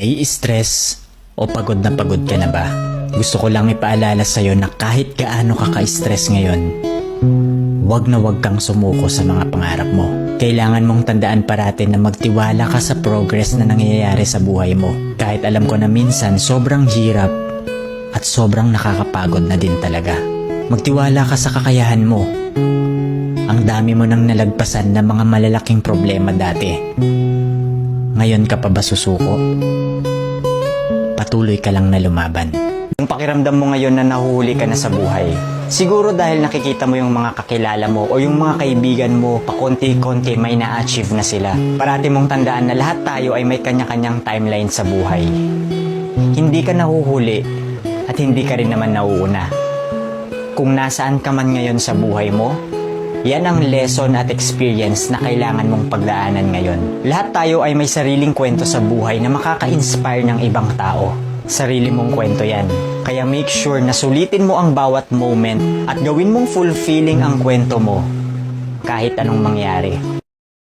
Stress o pagod ka na ba? Gusto ko lang ipaalala sa'yo na kahit gaano ka ka-stress ngayon, wag na wag kang sumuko sa mga pangarap mo. Kailangan mong tandaan parati na magtiwala ka sa progress na nangyayari sa buhay mo. Kahit alam ko na minsan sobrang hirap at sobrang nakakapagod na din talaga. Magtiwala ka sa kakayahan mo. Ang dami mo nang nalagpasan na mga malalaking problema dati. Ngayon ka pa ba susuko? Patuloy ka lang na lumaban. Yung pakiramdam mo ngayon na nahuhuli ka na sa buhay, siguro dahil nakikita mo yung mga kakilala mo o yung mga kaibigan mo, pakonti-konti may na-achieve na sila. Parati mong tandaan na lahat tayo ay may kanya-kanyang timeline sa buhay. Hindi ka nahuhuli at hindi ka rin naman nauuna. Kung nasaan ka man ngayon sa buhay mo, yan ang lesson at experience na kailangan mong pagdaanan ngayon. Lahat tayo ay may sariling kwento sa buhay na makaka-inspire ng ibang tao. Sarili mong kwento yan. Kaya make sure na sulitin mo ang bawat moment at gawin mong fulfilling ang kwento mo kahit anong mangyari.